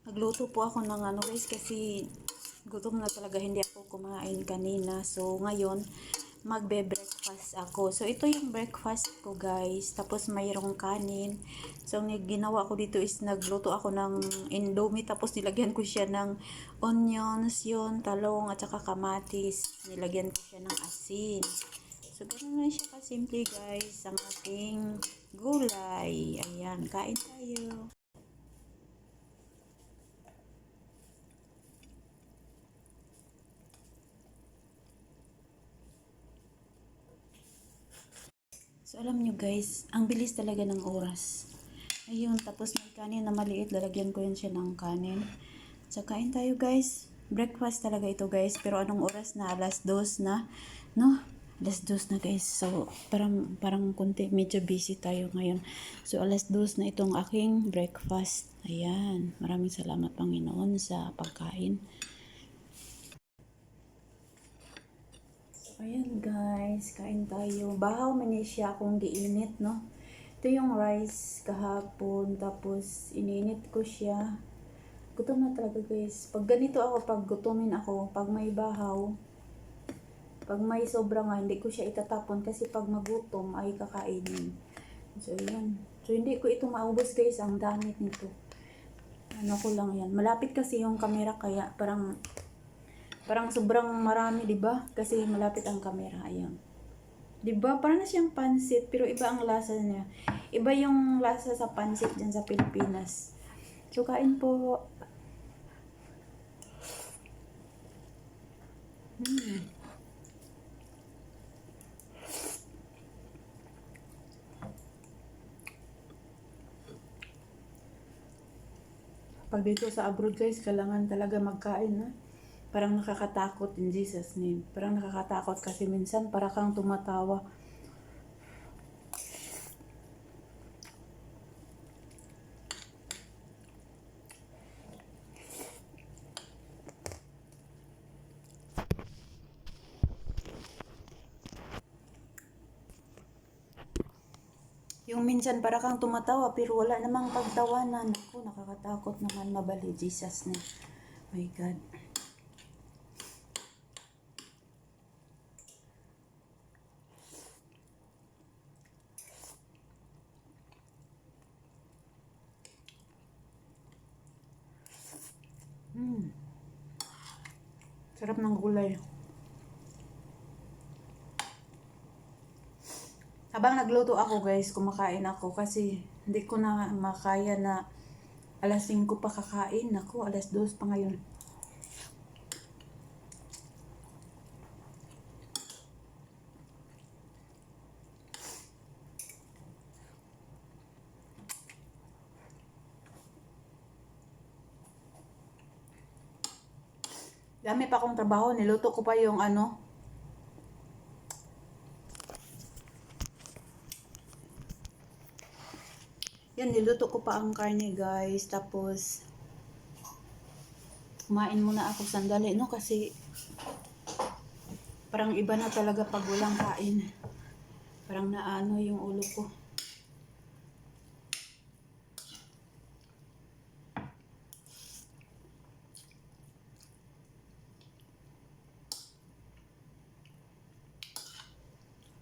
Nagluto po ako ng ano guys kasi gutom na talaga, hindi ako kumain kanina. So ngayon magbe-breakfast ako. So ito yung breakfast ko guys. Tapos mayroong kanin. So ang ginawa ko dito is nagluto ako ng indomie. Tapos nilagyan ko siya ng onions, yun, talong at saka kamatis. Nilagyan ko siya ng asin. So ganun lang siya kasimple guys ang ating gulay. Ayan, kain tayo. So, alam nyo guys, ang bilis talaga ng oras. Ayun, tapos may kanin na maliit, lalagyan ko yun siya ng kanin. So, kain tayo guys. Breakfast talaga ito guys, pero anong oras na? Alas 2 na, no? Alas 2 na guys. So, parang konti, medyo busy tayo ngayon. So, alas 2 na itong aking breakfast. Ayan, maraming salamat Panginoon sa pagkain. Ayan guys, kain tayo. Bahaw man siya kung giinit, no? Ito yung rice kahapon, tapos ininit ko siya. Gutom na talaga guys. Pag ganito ako, pag gutumin ako, pag may bahaw, pag may sobra nga, hindi ko siya itatapon kasi pag magutom ay kakainin. So, yan. So, hindi ko ito maubos guys, ang dami nito. Ano ko lang yan. Malapit kasi yung camera kaya parang sobrang marami, 'di ba? Kasi malapit ang camera, ayan. 'Di ba? Parang na siyang pansit, pero iba ang lasa niya. Iba yung lasa sa pansit diyan sa Pilipinas. So kain po. Pag dito sa abroad guys, kailangan talaga magkain, na. Parang nakakatakot in Jesus name. Parang nakakatakot kasi minsan para kang tumatawa. Yung minsan para kang tumatawa pero wala namang pagtawanan. Ako, nakakatakot naman mabali. Jesus name. My God. Sarap ng gulay. Habang nagluto ako guys, kumakain ako kasi hindi ko na makaya na alas 5 pa kakain. Ako, alas 2 pa ngayon. Dami pa akong trabaho. Niluto ko pa yung ano. Yan, niluto ko pa ang karne guys. Tapos, kumain muna ako sandali, no? Kasi, parang iba na talaga pag walang kain. Parang naano yung ulo ko.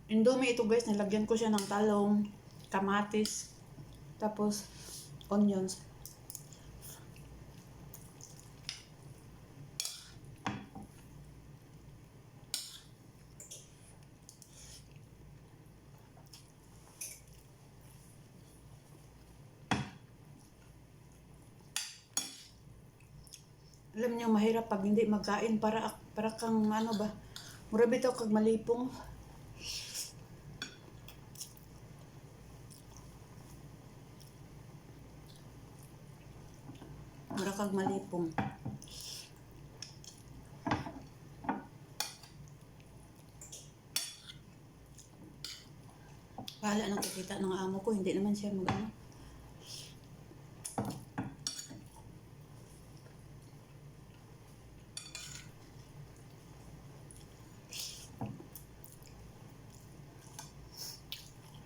Indomie ito guys, nilagyan ko siya ng talong, kamatis, tapos onions. Alam niyo, mahirap pag hindi magkain para kang ano ba, mura bitaw kag malipong. Mura kag malipong. Bahala nang kikita ng amo ko, hindi naman siya mag-ano.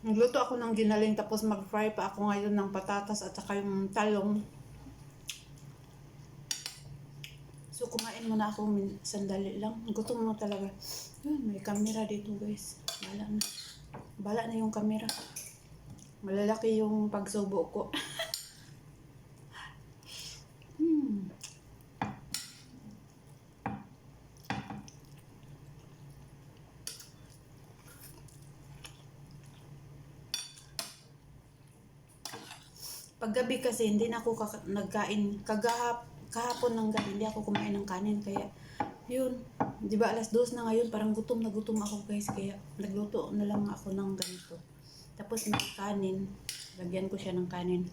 Nagluto ako ng ginaling tapos mag-fry pa ako ngayon ng patatas at saka yung talong. So, kumain muna ako sandali lang. Gutom mo talaga. Yun, may camera dito, guys. Bala na. Bala na yung camera. Malalaki yung pagsubo ko. Paggabi kasi hindi na ako nagkain. Kahapon ng gabi hindi ako kumain ng kanin. Kaya yun, di ba alas 2 na ngayon, parang gutom na gutom ako guys. Kaya nagluto na lang ako ng ganito. Tapos may kanin. Lagyan ko siya ng kanin.